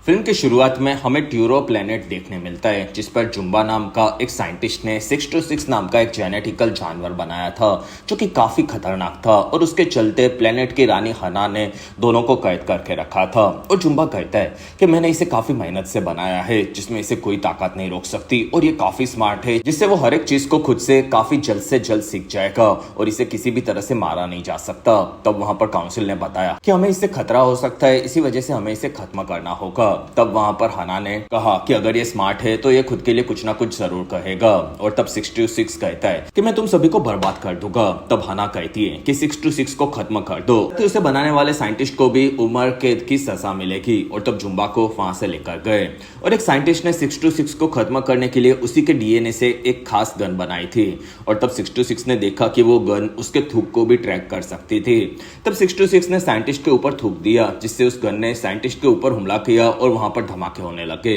Film की शुरुआत में हमें ट्यूरो प्लेनेट देखने मिलता है, जिस पर जुम्बा नाम का एक साइंटिस्ट ने 626 नाम का एक जेनेटिकल जानवर बनाया था जो कि काफी खतरनाक था। और उसके चलते प्लेनेट की रानी हना ने दोनों को कैद करके रखा था। और जुम्बा कहता है कि मैंने इसे काफी मेहनत से बनाया है, जिसमें इसे कोई ताकत नहीं रोक सकती, और ये काफी स्मार्ट है, जिससे वो हर एक चीज को खुद से काफी जल्द से जल्द सीख जाएगा और इसे किसी भी तरह से मारा नहीं जा सकता। तब वहां पर काउंसिल ने बताया कि हमें इससे खतरा हो सकता है, इसी वजह से हमें इसे खत्म करना होगा। तब वहां पर हना ने कहा कि अगर ये स्मार्ट है तो ये खुद के लिए कुछ ना कुछ जरूर कहेगा। और तब 626 कहता है कि मैं तुम सभी को बर्बाद कर दूंगा। तब हना कहती है कि 626 को खत्म कर दो, तो उसे बनाने वाले साइंटिस्ट को भी उम्र कैद की सजा मिलेगी। और तब जुम्बा को वहां से लेकर गए और एक साइंटिस्ट ने 626 को खत्म करने के लिए उसी के डीएनए से एक खास गन बनाई थी। और तब 626 ने देखा कि वो गन उसके थूक को भी ट्रैक कर सकती थी। तब 626 ने साइंटिस्ट के ऊपर थूक दिया, जिससे उस गन ने साइंटिस्ट के ऊपर हमला किया और वहां पर धमाके होने लगे।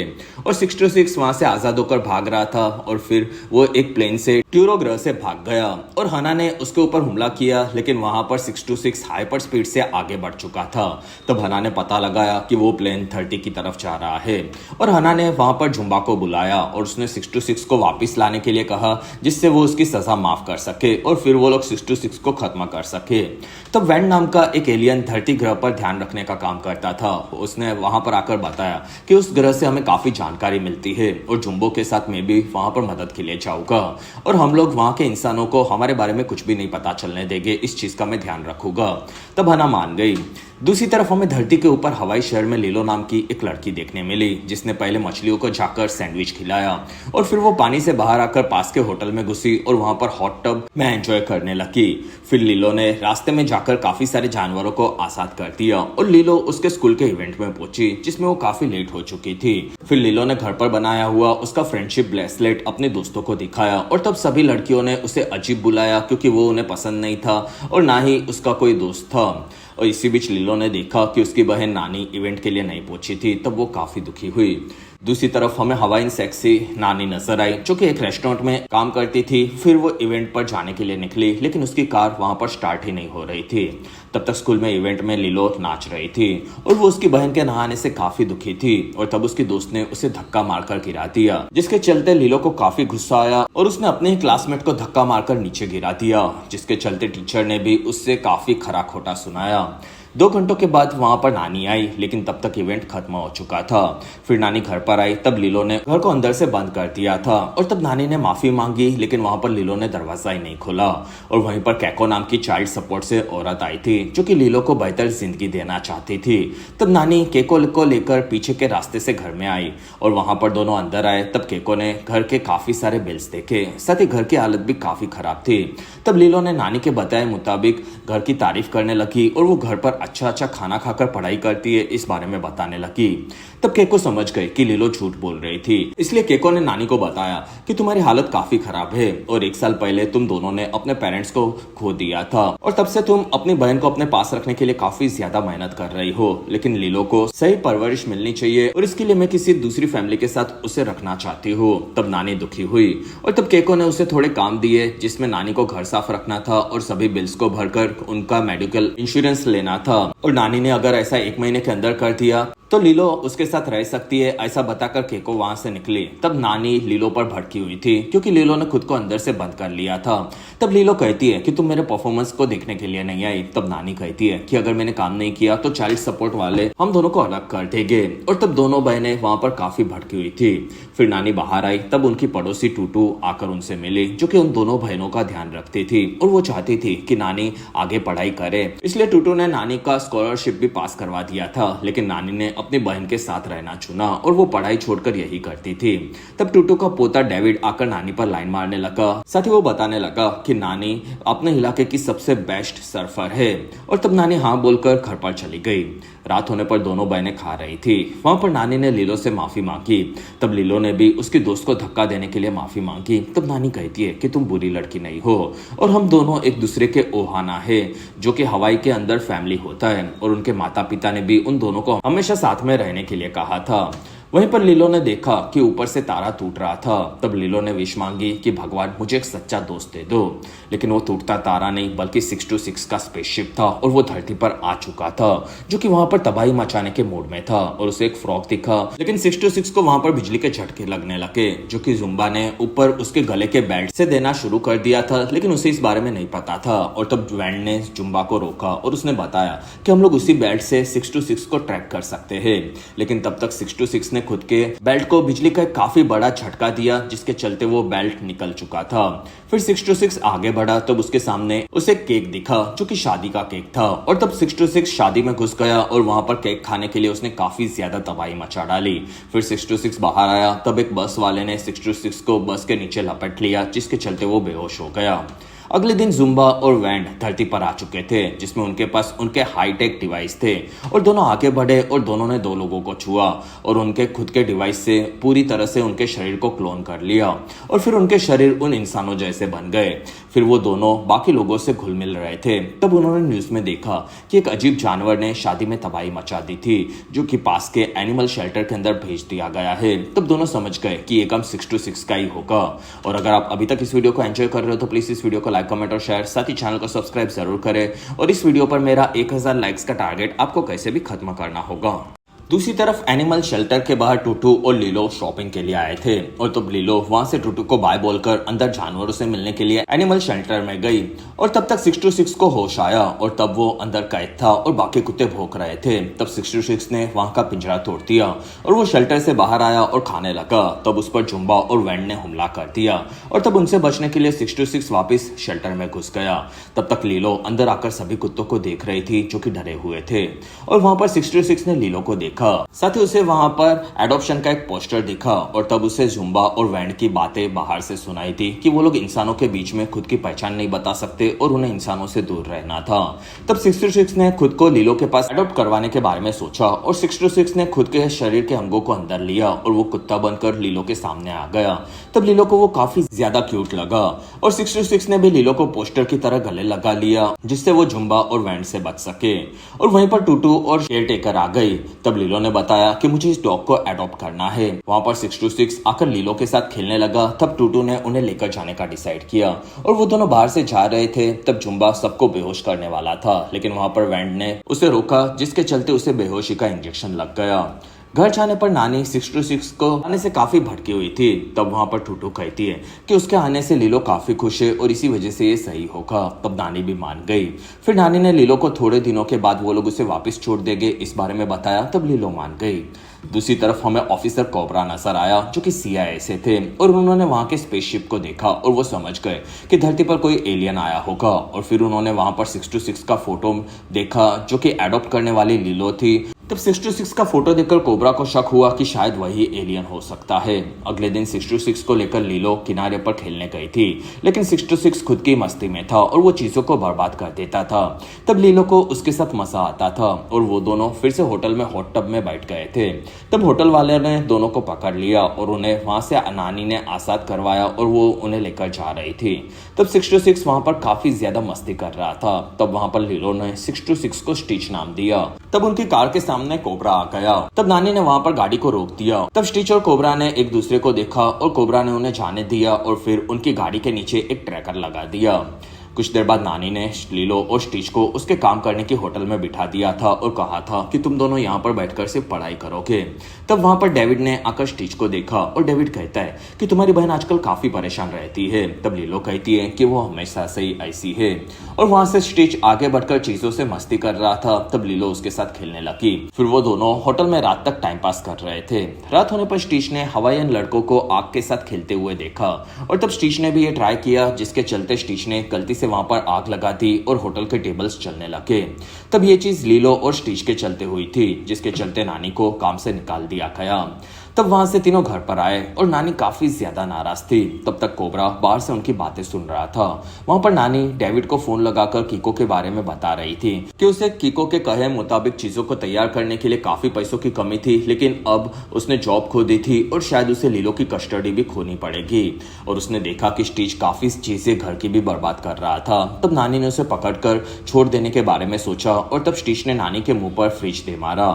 और 626 वहां से आजाद होकर भाग रहा था और फिर वो एक प्लेन से ट्यूरो ग्रह से भाग गया और हना ने उसके ऊपर हमला किया, लेकिन वहां पर 626 हाइपर स्पीड से आगे बढ़ चुका था। तब हना ने पता लगाया कि वो प्लेन 30 की तरफ जा रहा है और हना ने वहां पर जुम्बा को बुलाया और उसने 626 को वापस लाने के लिए कहा, जिससे वो उसकी सजा माफ कर सके और फिर वो लोग 626 को खत्म कर सके। तब वैन नाम का एक एलियन धरती ग्रह पर ध्यान रखने का काम करता था। उसने वहां पर आकर बताया कि उस ग्रह से हमें काफी जानकारी मिलती है और जुम्बो के साथ मैं भी वहां पर मदद के लिए जाऊंगा और हम लोग वहां के इंसानों को हमारे बारे में कुछ भी नहीं पता चलने देंगे, इस चीज का मैं ध्यान रखूंगा। तब हना मान गई। दूसरी तरफ हमें धरती के ऊपर हवाई शहर में लीलो नाम की एक लड़की देखने मिली, जिसने पहले मछलियों को जाकर सैंडविच खिलाया और फिर वो पानी से बाहर आकर पास के होटल में घुसी और वहां पर हॉट टब में एंजॉय करने लगी। फिर लीलो ने रास्ते में जाकर काफी सारे जानवरों को आजाद कर दिया और लीलो उसके स्कूल के इवेंट में पहुंची, जिसमें वो काफी लेट हो चुकी थी। फिर लीलो ने घर पर बनाया हुआ उसका फ्रेंडशिप ब्रेसलेट अपने दोस्तों को दिखाया और तब सभी लड़कियों ने उसे अजीब बुलाया, क्योंकि वो उन्हें पसंद नहीं था और ना ही उसका कोई दोस्त था। और इसी बीच लीलो ने देखा कि उसकी बहन नानी इवेंट के लिए नहीं पहुंची थी, तब वो काफी दुखी हुई। दूसरी तरफ हमें हवाइन सेक्सी नानी नजर आई, जो कि एक रेस्टोरेंट में काम करती थी। फिर वो इवेंट पर जाने के लिए निकली, लेकिन उसकी कार वहां पर स्टार्ट ही नहीं हो रही थी। तब तक स्कूल में इवेंट में लीलो नाच रही थी और वो उसकी बहन के नहाने से काफी दुखी थी। और तब उसकी दोस्त ने उसे धक्का मारकर गिरा दिया, जिसके चलते लीलो को काफी गुस्सा आया और उसने अपने ही क्लासमेट को धक्का मारकर नीचे गिरा दिया, जिसके चलते टीचर ने भी उससे काफी खरा खोटा सुनाया। 2 घंटों के बाद वहां पर नानी आई, लेकिन तब तक इवेंट खत्म हो चुका था। फिर नानी घर पर आई, तब लीलो ने घर को अंदर से बंद कर दिया था और तब नानी ने माफी मांगी, लेकिन वहां पर लीलो ने दरवाजा ही नहीं खोला। और वहीं पर कैको नाम की चाइल्ड सपोर्ट से औरत आई थी, जो कि लीलो को बेहतर जिंदगी देना चाहती थी। तब नानी केको को लेकर पीछे के रास्ते से घर में आई और वहां पर दोनों अंदर आए। तब केको ने घर के काफी सारे बिल्स देखे, साथ ही घर की हालत भी काफी खराब थी। तब लीलो ने नानी के बताए मुताबिक घर की तारीफ करने लगी और वो घर पर अच्छा खाना खाकर पढ़ाई करती है, इस बारे में बताने लगी। तब केको समझ गए कि लीलो झूठ बोल रही थी, इसलिए केको ने नानी को बताया कि तुम्हारी हालत काफी खराब है और 1 साल पहले तुम दोनों ने अपने पेरेंट्स को खो दिया था और तब से तुम अपनी बहन को अपने पास रखने के लिए काफी ज्यादा मेहनत कर रही हो, लेकिन लीलो को सही परवरिश मिलनी चाहिए और इसके लिए मैं किसी दूसरी फैमिली के साथ उसे रखना चाहती हूँ। तब नानी दुखी हुई और तब केको ने उसे थोड़े काम दिए, जिसमें नानी को घर साफ रखना था और सभी बिल्स को भरकर उनका मेडिकल इंश्योरेंस लेना था। और नानी ने अगर ऐसा 1 महीने के अंदर कर दिया तो लीलो उसके साथ रह सकती है, ऐसा बताकर केको वहां से निकली। तब नानी लीलो पर भड़की हुई थी, क्योंकि लीलो ने खुद को अंदर से बंद कर लिया था। तब लीलो कहती है कि तुम मेरे परफॉर्मेंस को देखने के लिए नहीं आई। तब नानी कहती है कि अगर मैंने काम नहीं किया तो चाइल्ड सपोर्ट वाले हम दोनों को अलग कर देंगे। और तब दोनों बहनें वहां पर काफी भड़की हुई थी। फिर नानी बाहर आई, तब उनकी पड़ोसी टूटू आकर उनसे मिली, जो कि उन दोनों बहनों का ध्यान रखती थी और वो चाहती थी कि नानी आगे पढ़ाई करे, इसलिए टूटू ने नानी का स्कॉलरशिप भी पास करवा दिया था। लेकिन नानी ने अपनी बहन के साथ रहना चुना और वो पढ़ाई छोड़कर यही करती थी। तब टूटू का पोता डेविड आकर नानी पर लाइन मारने लगा, साथ ही वो बताने लगा कि नानी अपने इलाके की सबसे बेस्ट सर्फर है। और तब नानी हाँ बोलकर घर पर चली गई। रात होने पर दोनों बहनें खा रही थी। वहां पर नानी ने लीलो से माफी मांगी। तब लीलो ने भी उसकी दोस्त को धक्का देने के लिए माफी मांगी। तब नानी कहती है कि तुम बुरी लड़की नहीं हो और हम दोनों एक दूसरे के ओहाना है, जो कि हवाई के अंदर फैमिली होता है। और उनके माता पिता ने भी उन दोनों को हमेशा साथ में रहने के लिए कहा था। वहीं पर लीलो ने देखा कि ऊपर से तारा टूट रहा था। तब लीलो ने विश मांगी कि भगवान मुझे एक सच्चा दोस्त दे दो। लेकिन वो टूटता तारा नहीं बल्कि 626 का स्पेसशिप था और वो धरती पर आ चुका था, जो कि वहां पर तबाही मचाने के मूड में था। और उसे एक फ्रॉग दिखा, लेकिन 626 को वहां पर बिजली के झटके लगने लगे, जो कि जुम्बा ने ऊपर उसके गले के बेल्ट से देना शुरू कर दिया था। लेकिन उसे इस बारे में नहीं पता था। और तब वैंड ने जुम्बा को रोका और उसने बताया कि हम लोग उसी बेल्ट से 626 को ट्रैक कर सकते हैं। लेकिन तब तक 626 ने खुद के बेल्ट को बिजली का काफी बड़ा झटका दिया, जिसके चलते वो बेल्ट निकल चुका था। फिर 626 आगे बढ़ा, तब उसके सामने उसे केक दिखा, जो कि शादी का केक था। और तब 626 शादी में घुस गया और वहां पर केक खाने के लिए उसने काफी ज्यादा तबाही मचा डाली। फिर 626 बाहर आया, तब एक बस वाले ने 626 को बस के नीचे लपेट लिया, जिसके चलते वो बेहोश हो गया। अगले दिन जुम्बा और वैंड धरती पर आ चुके थे, जिसमें उनके पास उनके हाईटेक डिवाइस थे। और दोनों आगे बढ़े और दोनों ने 2 लोगों को छुआ और उनके खुद के डिवाइस से पूरी तरह से उनके शरीर को क्लोन कर लिया। और फिर उनके शरीर उन इंसानों जैसे बन गए। फिर वो दोनों बाकी लोगों से घुल मिल रहे थे। तब उन्होंने न्यूज में देखा कि एक अजीब जानवर ने शादी में तबाही मचा दी थी, जो कि पास के एनिमल शेल्टर के अंदर भेज दिया गया है। तब दोनों समझ गए कि ये काम 626 का ही होगा। और अगर आप अभी तक इस वीडियो को एंजॉय कर रहे हो तो प्लीज इस वीडियो को लाइक, कमेंट और शेयर, साथ ही चैनल को सब्सक्राइब जरूर करें। और इस वीडियो पर मेरा 1000 लाइक्स का टारगेट आपको कैसे भी खत्म करना होगा। दूसरी तरफ एनिमल शेल्टर के बाहर टूटू और लीलो शॉपिंग के लिए आए थे। और तब लीलो वहां से टूटू को बाय बोलकर अंदर जानवरों से मिलने के लिए एनिमल शेल्टर में गई। और तब तक 626 को होश आया और तब वो अंदर कैद था और बाकी कुत्ते भौंक रहे थे। तब 626 ने वहां का पिंजरा तोड़ दिया और वो शेल्टर से बाहर आया और खाने लगा। तब उस पर जुम्बा और वैंड ने हमला कर दिया और तब उनसे बचने के लिए 626 वापस शेल्टर में घुस गया। तब तक लीलो अंदर आकर सभी कुत्तों को देख रही थी, जो कि डरे हुए थे। और वहां पर 626 ने लीलो को देखा, साथ ही उसे वहां पर एडॉप्शन का एक पोस्टर दिखा। और तब उसे जुम्बा और वैंड की बातें बाहर से सुनाई थी कि वो लोग इंसानों के बीच में खुद की पहचान नहीं बता सकते और उन्हें इंसानों से दूर रहना था। तब 626 ने खुद को लीलो के पास एडॉप्ट करवाने के बारे में सोचा और 626 ने खुद के शरीर के अंगों को अंदर लिया और वो कुत्ता बनकर लीलो के सामने आ गया। तब लीलो को वो काफी ज्यादा क्यूट लगा और 626 ने भी लीलो को पोस्टर की तरह गले लगा लिया, जिससे वो जुम्बा और वैंड से बच सके। और वहीं पर टूटू और केयर टेकर आ गई। तब लीलो ने बताया कि मुझे इस डॉग को एडॉप्ट करना है। वहां पर 626 आकर लीलो के साथ खेलने लगा। तब टूटू ने उन्हें लेकर जाने का डिसाइड किया और वो दोनों बाहर से जा रहे थे। तब जुम्बा सबको बेहोश करने वाला था, लेकिन वहां पर वैंड ने उसे रोका, जिसके चलते उसे बेहोशी का इंजेक्शन लग गया। घर जाने पर नानी 626 को आने से काफी भड़की हुई थी। तब वहां पर टूटू कहती है कि उसके आने से लीलो काफी खुश है और इसी वजह से ये सही होगा। तब नानी भी मान गई। फिर नानी ने लीलो को थोड़े दिनों के बाद वो लोग उसे वापस छोड़ देंगे इस बारे में बताया। तब लीलो मान गई। दूसरी तरफ हमें ऑफिसर कोबरा नजर आया, जो कि CIA से थे। और उन्होंने वहां के स्पेसशिप को देखा और वो समझ गए कि धरती पर कोई एलियन आया होगा। और फिर उन्होंने वहां पर 626 का फोटो देखा, जो कि एडॉप्ट करने वाली लीलो थी। तब 626 का फोटो देखकर कोबरा को शक हुआ कि शायद वही एलियन हो सकता है। अगले दिन 626 को लेकर लीलो किनारे पर खेलने गई थी, लेकिन 626 खुद की मस्ती में था और वो चीजों को बर्बाद कर देता था। तब लीलो को उसके साथ मजा आता था और वो दोनों फिर से होटल में हॉट टब में बैठ गए थे। तब होटल वाले ने दोनों को पकड़ लिया और उन्हें वहां से नानी ने आजाद करवाया और वो उन्हें लेकर जा रही थी। तब 626 वहां पर काफी ज्यादा मस्ती कर रहा था। तब वहां पर लीलो ने 626 को स्टिच नाम दिया। तब उनकी कार के सामने कोबरा आ गया। तब नानी ने वहां पर गाड़ी को रोक दिया। तब स्टिच और कोबरा ने एक दूसरे को देखा और कोबरा ने उन्हें जाने दिया और फिर उनकी गाड़ी के नीचे एक ट्रैकर लगा दिया। कुछ देर बाद नानी ने लीलो और स्टिच को उसके काम करने की होटल में बिठा दिया था और कहा था कि तुम दोनों यहाँ पर बैठकर सिर्फ पढ़ाई करोगे। तब वहां पर डेविड ने आकर स्टिच को देखा और डेविड कहता है कि तुम्हारी बहन आजकल काफी परेशान रहती है। तब लीलो कहती है कि वो हमेशा से ही ऐसी है। और वहां से स्टिच आगे बढ़कर चीजों से मस्ती कर रहा था। तब लीलो उसके साथ खेलने लगी। फिर वो दोनों होटल में रात तक टाइम पास कर रहे थे। रात होने पर स्टिच ने हवाईयन लड़कों को आग के साथ खेलते हुए देखा और तब स्टिच ने भी ये ट्राई किया, जिसके चलते स्टिच ने गलती से वहां पर आग लगा दी और होटल के टेबल्स चलने लगे। तब ये चीज लीलो और स्टिच के चलते हुई थी, जिसके चलते नानी को काम से निकाल दिया गया। तब वहां से तीनों घर पर आए और नानी काफी ज्यादा नाराज थी। तब तक कोबरा बाहर से उनकी बातें सुन रहा था। वहां पर नानी डेविड को फोन लगाकर कीको के बारे में बता रही थी कि उसे कीको के कहे मुताबिक चीजों को तैयार करने के लिए काफी पैसों की कमी थी, लेकिन अब उसने जॉब खो दी थी और शायद उसे लीलो की कस्टडी भी खोनी पड़ेगी। और उसने देखा कि स्टीच काफी चीजें घर की भी बर्बाद कर रहा था। तब नानी ने उसे पकड़कर छोड़ देने के बारे में सोचा और तब स्टीच ने नानी के मुंह पर फ्रिज दे मारा।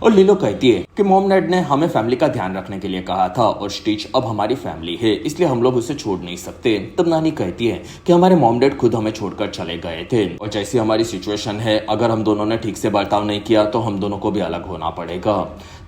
और लीलो कहती है कि मॉम डैड ने हमें फैमिली का ध्यान रखने के लिए कहा था और स्टीच अब हमारी फैमिली है, इसलिए हम लोग उसे छोड़ नहीं सकते। तब नानी कहती है कि हमारे मॉम डैड खुद हमें छोड़कर चले गए थे और जैसी हमारी सिचुएशन है, अगर हम दोनों ने ठीक से बर्ताव नहीं किया तो हम दोनों को भी अलग होना पड़ेगा।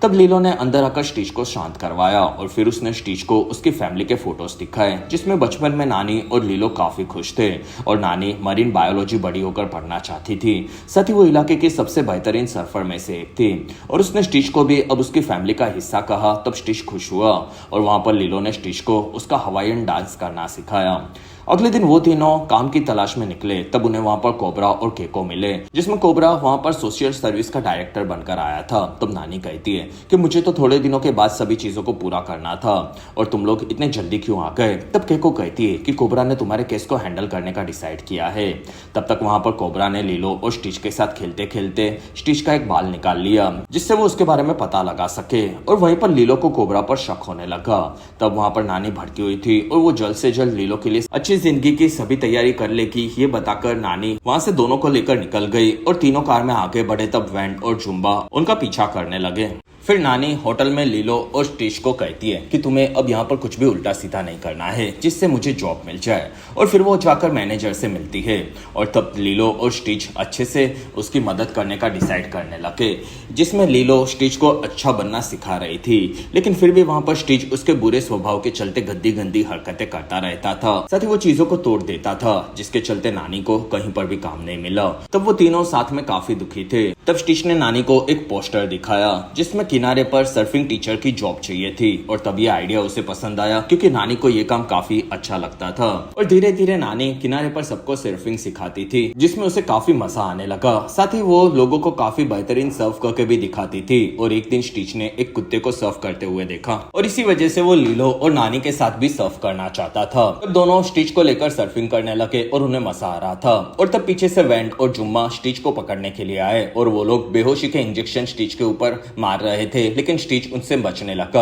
तब लीलो ने अंदर आकर स्टीच को शांत करवाया और फिर उसने स्टीच को उसकी फैमिली के फोटोज दिखाए, जिसमें बचपन में नानी और लीलो काफी खुश थे और नानी मरीन बायोलॉजी बड़ी होकर पढ़ना चाहती थी। साथ ही वो इलाके की सबसे बेहतरीन सर्फर में से एक थी और उसने स्टीच को भी अब उसकी फैमिली का हिस्सा कहा। तब स्टीच खुश हुआ और वहां पर लीलो ने स्टीच को उसका हवाईयन डांस करना सिखाया। अगले दिन वो तीनों काम की तलाश में निकले। तब उन्हें वहां पर कोबरा और केको मिले, जिसमें कोबरा वहां पर सोशल सर्विस का डायरेक्टर बनकर आया था। तब नानी कहती है कि मुझे तो थोड़े दिनों के बाद सभी चीजों को पूरा करना था और तुम लोग इतने जल्दी क्यों आ गए। तब केको कहती है कि कोबरा ने तुम्हारे केस को हैंडल करने का डिसाइड किया है। तब तक वहां पर कोबरा ने लीलो और स्टिच के साथ खेलते खेलते स्टिच का एक बाल निकाल लिया, जिससे वो उसके बारे में पता लगा सके और वहीं पर लीलो को कोबरा पर शक होने लगा। तब वहां पर नानी भड़की हुई थी और वो जल्द से जल्द लीलो के लिए अच्छी जिंदगी की सभी तैयारी कर लेगी, ये बताकर नानी वहां से दोनों को लेकर निकल गई और तीनों कार में आगे बढ़े। तब वेंट और जुम्बा उनका पीछा करने लगे। फिर नानी होटल में लीलो और स्टिच को कहती है कि तुम्हें अब यहाँ पर कुछ भी उल्टा सीधा नहीं करना है, जिससे मुझे जॉब मिल जाए। और फिर वो जाकर मैनेजर से मिलती है और तब लीलो और स्टिच अच्छे से उसकी मदद करने का डिसाइड करने लगे, जिसमें लीलो स्टिच को अच्छा बनना सिखा रही थी, लेकिन फिर भी वहां पर स्टिच उसके बुरे स्वभाव के चलते गंदी गंदी हरकतें करता रहता था। साथ ही वो चीजों को तोड़ देता था, जिसके चलते नानी को कहीं पर भी काम नहीं मिला। तब वो तीनों साथ में काफी दुखी थे। तब स्टिच ने नानी को एक पोस्टर दिखाया जिसमें किनारे पर सर्फिंग टीचर की जॉब चाहिए थी और तब ये आइडिया उसे पसंद आया, क्योंकि नानी को ये काम काफी अच्छा लगता था। और धीरे धीरे नानी किनारे पर सबको सर्फिंग सिखाती थी, जिसमें उसे काफी मजा आने लगा। साथ ही वो लोगों को काफी बेहतरीन सर्व करके भी दिखाती थी। और एक दिन स्टिच ने एक कुत्ते को सर्व करते हुए देखा और इसी वजह से वो लीलो और नानी के साथ भी सर्व करना चाहता था। तब दोनों स्टिच को लेकर सर्फिंग करने लगे और उन्हें मजा आ रहा था। और तब पीछे से वेंट और जुम्मा स्टिच को पकड़ने के लिए आए और वो लोग बेहोशी के इंजेक्शन स्टिच के ऊपर मार रहे थे, लेकिन स्टिच उनसे बचने लगा।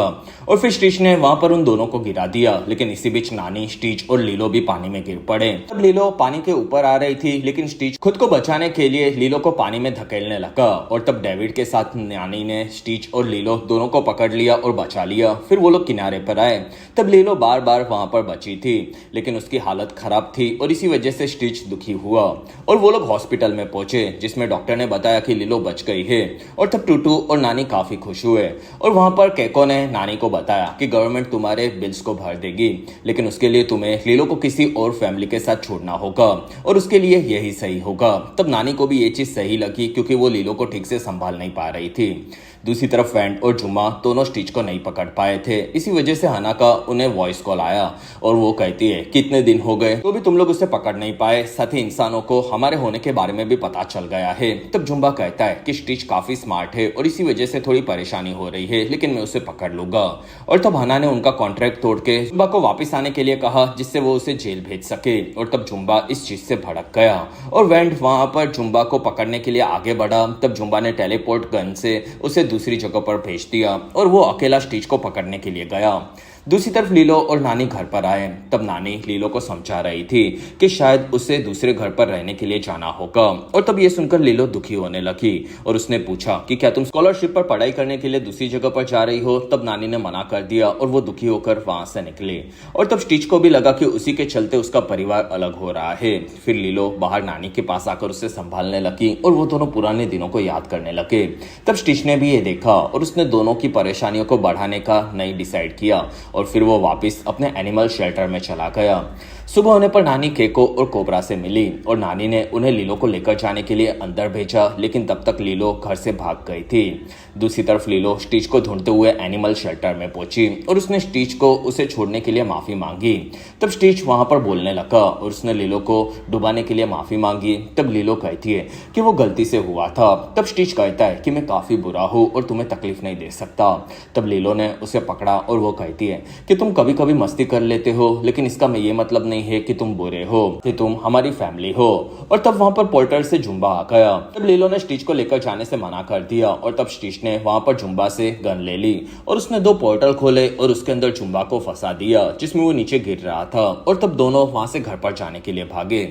और फिर स्टिच ने वहां पर उन दोनों को गिरा दिया, लेकिन इसी बीच नानी, स्टिच और लीलो भी पानी में गिर पड़े। तब लीलो पानी के ऊपर आ रही थी, लेकिन स्टिच खुद को बचाने के लिए लीलो को पानी में धकेलने लगा। और तब डेविड के साथ नानी ने स्टिच और लीलो दोनों को पकड़ लिया और बचा लिया। फिर वो लोग किनारे पर आए। तब लीलो बार बार वहां पर बची थी, लेकिन उसकी हालत खराब थी और इसी वजह से स्टिच दुखी हुआ और वो लोग हॉस्पिटल में पहुंचे, जिसमें डॉक्टर ने बताया कि लीलो बच गई है। और तब टूटू और नानी काफी खुश हुए। और वहां पर केको ने नानी को बताया कि गवर्नमेंट तुम्हारे बिल्स को भर देगी, लेकिन उसके लिए तुम्हें लीलो को किसी और फैमिली के साथ छोड़ना होगा और उसके लिए यही सही होगा। तब नानी को भी ये चीज सही लगी, क्योंकि वो लीलो को ठीक से संभाल नहीं पा रही थी। दूसरी तरफ वेंट और जुम्मा दोनों स्टिच को नहीं पकड़ पाए थे। इसी वजह से हना का उन्हें वॉइस कॉल आया और वो कहती है कितने दिन हो गए तो भी तुम लोग उसे पकड़ नहीं पाए, साथ ही इंसानों को हमारे होने के बारे में भी पता चल गया है। तब जुम्बा कहता है कि स्टिच काफी स्मार्ट है और इसी वजह से थोड़ी परेशानी हो रही है, लेकिन मैं उसे पकड़ लूंगा। और तब हना ने उनका कॉन्ट्रैक्ट तोड़ के जुम्बा को वापस आने के लिए कहा, जिससे वो उसे जेल भेज सके। और तब जुम्बा इस चीज से भड़क गया और वेंट वहां पर जुम्बा को पकड़ने के लिए आगे बढ़ा। तब जुम्बा ने टेलीपोर्ट गन से उसे दूसरी जगह पर भेज दिया और वो अकेला स्टिच को पकड़ने के लिए गया। दूसरी तरफ लीलो और नानी घर पर आए। तब नानी लीलो को समझा रही थी कि शायद उसे दूसरे घर पर रहने के लिए जाना होगा। और तब ये सुनकर लीलो दुखी होने लगी और उसने पूछा कि क्या तुम स्कॉलरशिप पर पढ़ाई करने के लिए दूसरी जगह पर जा रही हो। तब नानी ने मना कर दिया और वो दुखी होकर वहां से निकली। और तब स्टिच को भी लगा कि उसी के चलते उसका परिवार अलग हो रहा है। फिर लीलो बाहर नानी के पास आकर उसे संभालने लगी और वो दोनों पुराने दिनों को याद करने लगे। तब स्टिच ने भी ये देखा और उसने दोनों की परेशानियों को बढ़ाने का नहीं डिसाइड किया और फिर वो वापस अपने एनिमल शेल्टर में चला गया। सुबह होने पर नानी केको और कोबरा से मिली और नानी ने उन्हें लीलो को लेकर जाने के लिए अंदर भेजा, लेकिन तब तक लीलो घर से भाग गई थी। दूसरी तरफ लीलो स्टिच को ढूंढते हुए एनिमल शेल्टर में पहुंची और उसने स्टिच को उसे छोड़ने के लिए माफी मांगी। तब स्टिच वहां पर बोलने लगा और उसने लीलो को डुबाने के लिए माफी मांगी। तब लीलो कहती है कि वो गलती से हुआ था। तब स्टिच कहता है कि मैं काफी बुरा हूँ और तुम्हें तकलीफ नहीं दे सकता। तब लीलो ने उसे पकड़ा और वो कहती है कि तुम कभी कभी मस्ती कर लेते हो, लेकिन इसका ये मतलब नहीं है कि तुम बुरे हो, कि तुम हमारी फैमिली हो। और तब वहां पर पोर्टर से जुम्बा आ गया। तब लीलो ने स्टिच को लेकर जाने से मना कर दिया और तब स्टिच ने वहां पर जुम्बा से गन ले ली और उसने 2 पोर्टल खोले और उसके अंदर जुम्बा को फंसा दिया, जिसमें वो नीचे गिर रहा था। और तब दोनों वहां से घर पर जाने के लिए भागे।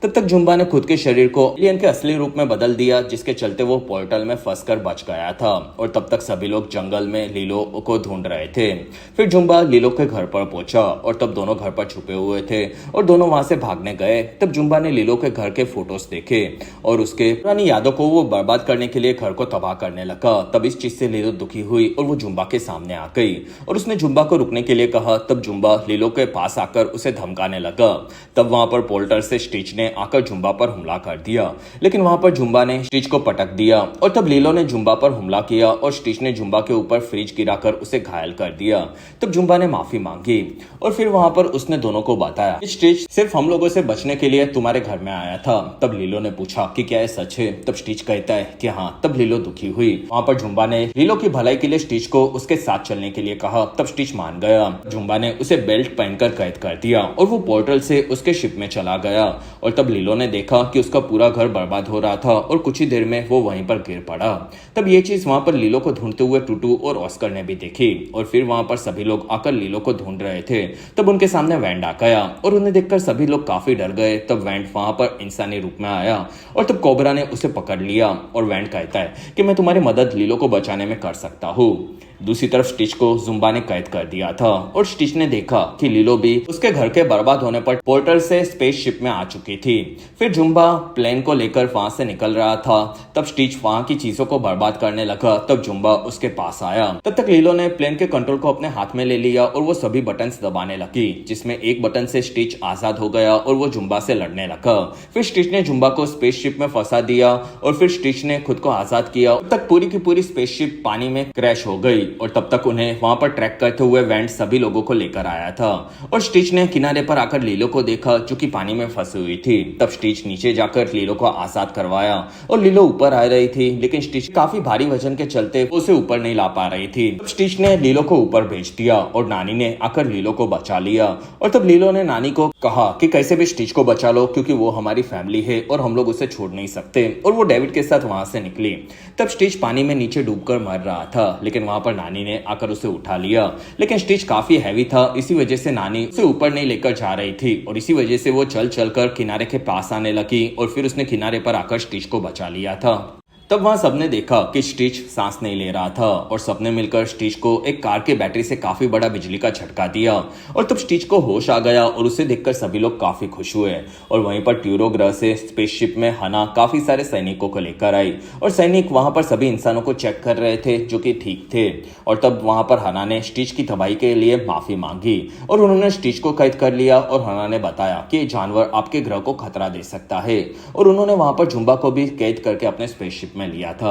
तब तक जुम्बा ने खुद के शरीर को एलियन के असली रूप में बदल दिया, जिसके चलते वो पोर्टल में फंसकर बच गया था। और तब तक सभी लोग जंगल में लीलो को ढूंढ रहे थे। फिर जुम्बा लीलो के घर पर पहुंचा और तब दोनों घर पर छुपे हुए थे और दोनों वहां से भागने गए। तब जुम्बा ने लीलो के घर के फोटोज देखे और उसके पुरानी यादों को वो बर्बाद करने के लिए घर को तबाह करने लगा। तब इस चीज से लीलो दुखी हुई और वो जुम्बा के सामने आ गई और उसने जुम्बा को रुकने के लिए कहा। तब जुम्बा लीलो के पास आकर उसे धमकाने लगा। तब वहां पर पोर्टर से स्टिच ने आकर जुम्बा पर हमला कर दिया, लेकिन वहां पर जुम्बा ने स्टिच को पटक दिया और तब लीलो ने जुम्बा पर हमला किया और स्टिच ने जुम्बा के ऊपर फ्रिज गिराकर उसे घायल कर दिया। तब जुम्बा ने माफी मांगी और फिर वहां पर उसने दोनों को बताया कि स्टिच सिर्फ हम लोगों से बचने के लिए तुम्हारे घर में आया था। तब लीलो ने पूछा कि क्या ये सच है? तब स्टिच कहता है कि हाँ। तब लीलो दुखी हुई। वहां पर जुम्बा ने लीलो की भलाई के लिए स्टिच को उसके साथ चलने के लिए कहा। तब स्टिच मान गया। जुम्बा ने उसे बेल्ट पहनकर कैद कर दिया और वो पोर्टल से उसके शिप में चला गया। और तब लीलो ने देखा कि उसका पूरा घर बर्बाद हो रहा था और कुछ ही देर में वो वहीं पर गिर पड़ा। तब ये चीज वहां पर लीलो को ढूंढते हुए टूटू और ऑस्कर ने भी देखी और फिर वहां पर सभी लोग आकर लीलो को ढूंढ रहे थे। तब उनके सामने वैंड आ गया और उन्हें देखकर सभी लोग काफी डर गए। तब वैंड वहां पर इंसानी रूप में आया और तब कोबरा ने उसे पकड़ लिया और वैंड कहता है कि मैं तुम्हारी मदद लीलो को बचाने में कर सकता हूँ। दूसरी तरफ स्टिच को जुम्बा ने कैद कर दिया था और स्टिच ने देखा कि लीलो भी उसके घर के बर्बाद होने पर पोर्टल से स्पेसशिप में आ चुकी थी। फिर जुम्बा प्लेन को लेकर वहां से निकल रहा था। तब स्टिच वहां की चीजों को बर्बाद करने लगा। तब जुम्बा उसके पास आया। तब तक लीलो ने प्लेन के कंट्रोल को अपने हाथ में ले लिया और वो सभी बटन्स दबाने लगी, जिसमें एक बटन से स्टिच आजाद हो गया और वो जुम्बा से लड़ने लगा। फिर स्टिच ने जुम्बा को स्पेसशिप में फंसा दिया और फिर स्टिच ने खुद को आजाद किया। तब तक पूरी की पूरी स्पेसशिप पानी में क्रैश हो गई और तब तक उन्हें वहां पर ट्रैक करते हुए वैंड सभी लोगों को लेकर आया था। और स्टिच ने किनारे पर आकर लीलो को देखा, जो कि पानी में फंसी हुई थी। तब स्टिच नीचे जाकर लीलो को आजाद करवाया और लीलो ऊपर आ रही थी, लेकिन स्टिच काफी भारी वजन के चलते उसे ऊपर नहीं ला पा रही थी। तब स्टिच ने लीलो को ऊपर भेज दिया और नानी ने आकर लीलो को बचा लिया। और तब लीलो ने नानी को कहा कि कैसे भी स्टिच को बचा लो, क्योंकि वो हमारी फैमिली है और हम लोग उसे छोड़ नहीं सकते। और वो डेविड के साथ वहां से निकली। तब स्टिच पानी में नीचे डूबकर मर रहा था, लेकिन वहां पर नानी ने आकर उसे उठा लिया। लेकिन स्टिच काफी हैवी था, इसी वजह से नानी उसे ऊपर नहीं लेकर जा रही थी और इसी वजह से वो चल चलकर किनारे के पास आने लगी और फिर उसने किनारे पर आकर स्टिच को बचा लिया था। तब वहां सबने देखा कि स्टिच सांस नहीं ले रहा था और सबने मिलकर स्टिच को एक कार के बैटरी से काफी बड़ा बिजली का झटका दिया और तब स्टिच को होश आ गया और उसे देखकर सभी लोग काफी खुश हुए। और वहीं पर ट्यूरो ग्रह से स्पेसशिप में हना काफी सारे सैनिकों को लेकर आई और सैनिक वहां पर सभी इंसानों को चेक कर रहे थे, जो कि ठीक थे। और तब वहां पर हना ने स्टिच की तबाही के लिए माफी मांगी और उन्होंने स्टिच को कैद कर लिया और हना ने बताया कि जानवर आपके ग्रह को खतरा दे सकता है और उन्होंने वहां पर जुम्बा को भी कैद करके अपने स्पेसशिप में लिया था।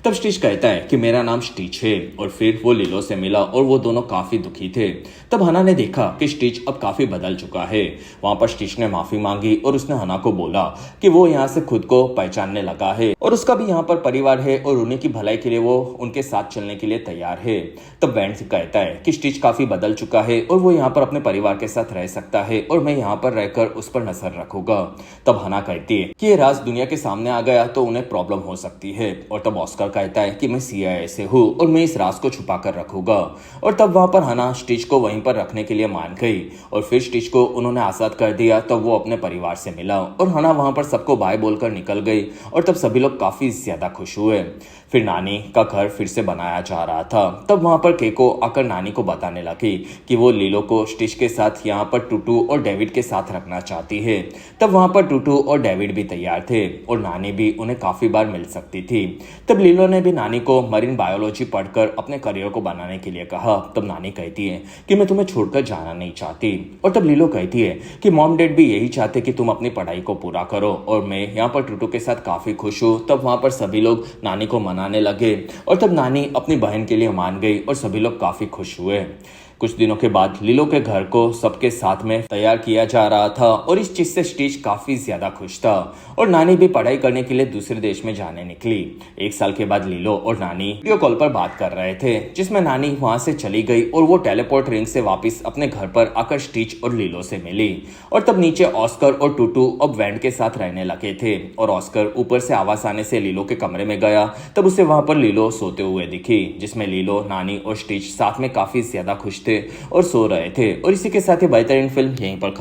तब स्टिच कहता है कि मेरा नाम स्टिच है और फिर वो लीलो से मिला और वो दोनों काफी दुखी थे। तब हना ने देखा कि स्टिच अब काफी बदल चुका है। वहां पर स्टिच ने माफी मांगी और उसने हना को बोला कि वो यहाँ से खुद को पहचानने लगा है और उसका भी यहाँ पर परिवार है और उन्हीं की भलाई के लिए वो उनके साथ चलने के लिए तैयार है। तब वैंड कहता है कि स्टिच काफी बदल चुका है और वो यहाँ पर अपने परिवार के साथ रह सकता है और मैं यहाँ पर रहकर उस पर नजर रखूंगा। तब हना कहती है कि ये राज दुनिया के सामने आ गया तो उन्हें प्रॉब्लम हो सकती है। और तब ऑस्कर कहता है कि मैं CIA से हूँ और मैं इस राज को छुपा कर रखूंगा। और तब वहां पर हना स्टिच को वहीं पर रखने के लिए मान गई और फिर स्टिच को उन्होंने आजाद कर दिया। तब वो अपने परिवार से मिला और हना वहां पर सबको बाय बोलकर निकल गई और तब सभी लोग काफी ज्यादा खुश हुए। फिर नानी का घर फिर से बनाया जा रहा था। तब वहां पर केको आकर नानी को बताने लगी कि वो लीलो को स्टिच के साथ यहाँ पर टूटू और डेविड के साथ रखना चाहती है। तब वहां पर टूटू और डेविड भी तैयार थे और नानी भी उन्हें काफी बार मिल सकती थी। तब लीलो ने भी नानी को मरीन बायोलॉजी पढ़कर अपने करियर को बनाने के लिए कहा। तब नानी कहती है कि मैं तुम्हें छोड़कर जाना नहीं चाहती। और तब लीलो कहती है कि मॉम डैड भी यही चाहते कि तुम अपनी पढ़ाई को पूरा करो और मैं यहाँ पर टूटू के साथ काफी खुश हूँ। तब वहां पर सभी लोग नानी को मनाने लगे और तब नानी अपनी बहन के लिए मान गई और सभी लोग काफी खुश हुए। कुछ दिनों के बाद लीलो के घर को सबके साथ में तैयार किया जा रहा था और इस चीज से स्टिच काफी ज्यादा खुश था और नानी भी पढ़ाई करने के लिए दूसरे देश में जाने निकली। एक साल के बाद लीलो और नानी वीडियो कॉल पर बात कर रहे थे, जिसमें नानी वहां से चली गई और वो टेलीपोर्ट रिंग से वापस अपने घर पर आकर स्टिच और लीलो से मिली। और तब नीचे ऑस्कर और टूटू अब वैंड के साथ रहने लगे थे और ऑस्कर ऊपर से आवाज आने से लीलो के कमरे में गया। तब उसे वहां पर लीलो सोते हुए दिखी, जिसमें लीलो, नानी और स्टिच साथ में काफी ज्यादा खुश थे और सो रहे थे। और इसी के साथ ही बेहतरीन फिल्म यहीं पर खत्म।